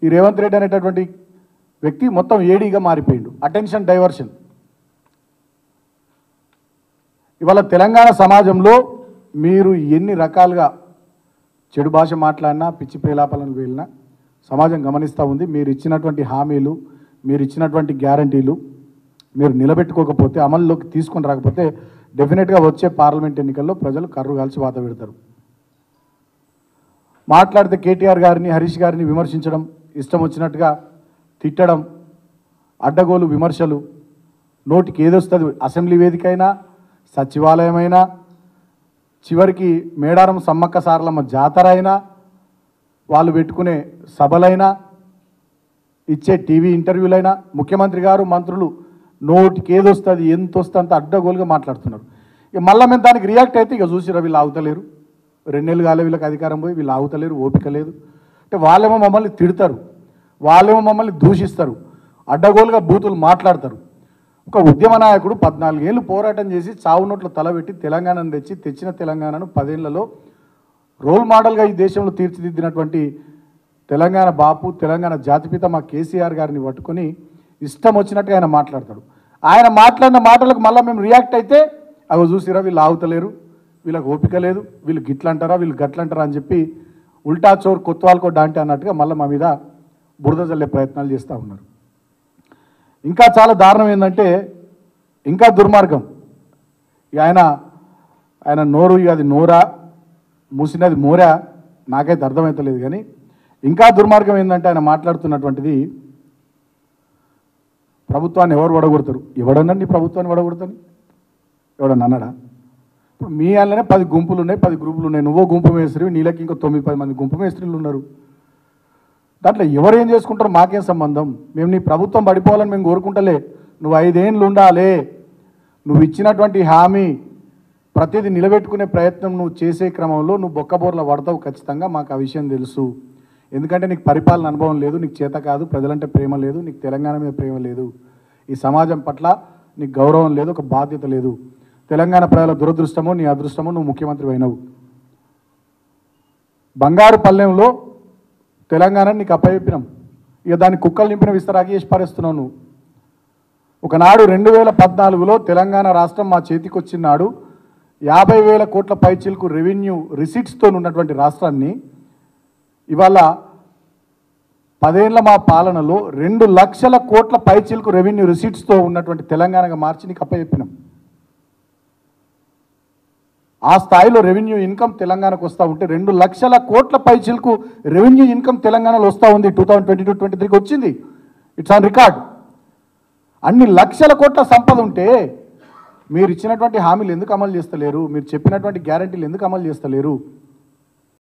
ఈ రేవంత్ రెడ్డి అనేటటువంటి వ్యక్తి మొత్తం ఏడీగా మారిపోయిండు. Attention diversion. ఇవాళ తెలంగాణ సమాజంలో మీరు ఎన్ని రకాలుగా చెడు భాష మాట్లాడినా, పిచ్చి ప్రేలాపాలను వెళ్ళినా సమాజం గమనిస్తూ ఉంది. మీరు ఇచ్చినటువంటి హామీలు, మీరు ఇచ్చినటువంటి గ్యారంటీలు మీరు నిలబెట్టుకోకపోతే, అమల్లోకి తీసుకొని రాకపోతే డెఫినెట్గా వచ్చే పార్లమెంట్ ఎన్నికల్లో ప్రజలు కర్రు కాల్చి వాత పెడతారు. మాట్లాడితే కేటీఆర్ గారిని, హరీష్ గారిని విమర్శించడం, ఇష్టం వచ్చినట్టుగా తిట్టడం, అడ్డగోలు విమర్శలు, నోటికి ఏదొస్తుంది, అసెంబ్లీ వేదిక అయినా, సచివాలయమైనా, చివరికి మేడారం సమ్మక్క సారలమ్మ జాతర అయినా, వాళ్ళు పెట్టుకునే సభలైనా, ఇచ్చే టీవీ ఇంటర్వ్యూలైనా, ముఖ్యమంత్రి గారు, మంత్రులు నోటికి ఏదొస్తుంది, ఎంత వస్తుంది అంత అడ్డగోలుగా మాట్లాడుతున్నారు. ఇక మళ్ళీ మేము దానికి రియాక్ట్ అయితే ఇక చూసిరా వీళ్ళు ఆగుతలేరు. 2 నెలలు కాలే వీళ్ళకి అధికారం పోయి, వీళ్ళు ఆగుతలేరు, ఓపిక లేదు. అంటే వాళ్ళేమో మమ్మల్ని తిడతారు, వాళ్ళేమో మమ్మల్ని దూషిస్తారు, అడ్డగోలుగా బూతులు మాట్లాడతారు. ఒక ఉద్యమ నాయకుడు 14 ఏళ్ళు పోరాటం చేసి చావు నోట్ల తలబెట్టి తెలంగాణను తెచ్చిన తెలంగాణను 10 ఏళ్లలో రోల్ మోడల్గా ఈ దేశంలో తీర్చిదిద్దినటువంటి తెలంగాణ బాపు, తెలంగాణ జాతిపిత మా కేసీఆర్ గారిని పట్టుకొని ఇష్టం వచ్చినట్టుగా ఆయన మాట్లాడతాడు. ఆయన మాట్లాడిన మాటలకు మళ్ళీ మేము రియాక్ట్ అయితే అవి చూసిరా వీళ్ళు ఆగుతలేరు, వీళ్ళకి ఓపిక లేదు, వీళ్ళు గిట్లంటారా, వీళ్ళు గట్లంటారా అని చెప్పి ఉల్టా చోర్ కొత్వాల్కో డాంటే అన్నట్టుగా మళ్ళీ మా మీద బురద చల్లే ప్రయత్నాలు చేస్తూ ఉన్నారు. ఇంకా చాలా దారుణం ఏంటంటే, ఇంకా దుర్మార్గం, ఆయన నోరు అది నోరా, మూసినది మోరా, నాకైతే అర్థమవుతలేదు. కానీ ఇంకా దుర్మార్గం ఏంటంటే ఆయన మాట్లాడుతున్నటువంటిది, ప్రభుత్వాన్ని ఎవరు వడగొడతారు, ఎవడనండి ప్రభుత్వాన్ని వడగొడతాని ఎవడన్నా అన్నాడా? ఇప్పుడు మీ వాళ్ళనే 10 గుంపులు ఉన్నాయి, 10 గ్రూపులు ఉన్నాయి. నువ్వో గుంపు మేస్త్రి, నీళ్ళకి ఇంకో 9-10 మంది గుంపు మేస్త్రీలు ఉన్నారు. దాంట్లో ఎవరు ఏం చేసుకుంటారో మాకేం సంబంధం? మేము నీ ప్రభుత్వం పడిపోవాలని మేము కోరుకుంటలే. నువ్వు 5 ఏళ్ళు ఉండాలి, నువ్వు ఇచ్చినటువంటి హామీ ప్రతిదీ నిలబెట్టుకునే ప్రయత్నం నువ్వు చేసే క్రమంలో నువ్వు బొక్కబోర్ల పడతావు ఖచ్చితంగా, మాకు ఆ విషయం తెలుసు. ఎందుకంటే నీకు పరిపాలన అనుభవం లేదు, నీకు చేత కాదు, ప్రజలంటే ప్రేమ లేదు, నీకు తెలంగాణ మీద ప్రేమ లేదు, ఈ సమాజం పట్ల నీకు గౌరవం లేదు, ఒక బాధ్యత లేదు. తెలంగాణ ప్రజల దురదృష్టమో నీ అదృష్టమో నువ్వు ముఖ్యమంత్రి అయినవు. బంగారు పల్లెంలో తెలంగాణని నీకు అప్పచెప్పినాం, ఇక దాన్ని కుక్కలు నింపిన విస్తరాకి చేసి పారేస్తున్నావు నువ్వు. ఒకనాడు 2014లో తెలంగాణ రాష్ట్రం మా చేతికి వచ్చినాడు 50,000 కోట్ల పైచిలకు రెవెన్యూ రిసీట్స్తో ఉన్నటువంటి రాష్ట్రాన్ని ఇవాళ 10 ఏళ్ల మా పాలనలో 2 లక్షల కోట్ల పైచిలకు రెవెన్యూ రిసీట్స్తో ఉన్నటువంటి తెలంగాణగా మార్చి నీకు అప్పచెప్పినాం. ఆ స్థాయిలో రెవెన్యూ ఇన్కమ్ తెలంగాణకు వస్తూ ఉంటే 2 లక్షల కోట్ల పైచిలకు రెవెన్యూ ఇన్కమ్ తెలంగాణలో వస్తూ ఉంది. 2022-23కి వచ్చింది, ఇట్స్ ఆన్ రికార్డ్. అన్ని లక్షల కోట్ల సంపద ఉంటే మీరు ఇచ్చినటువంటి హామీలు ఎందుకు అమలు చేస్తలేరు? మీరు చెప్పినటువంటి గ్యారంటీలు ఎందుకు అమలు చేస్తలేరు?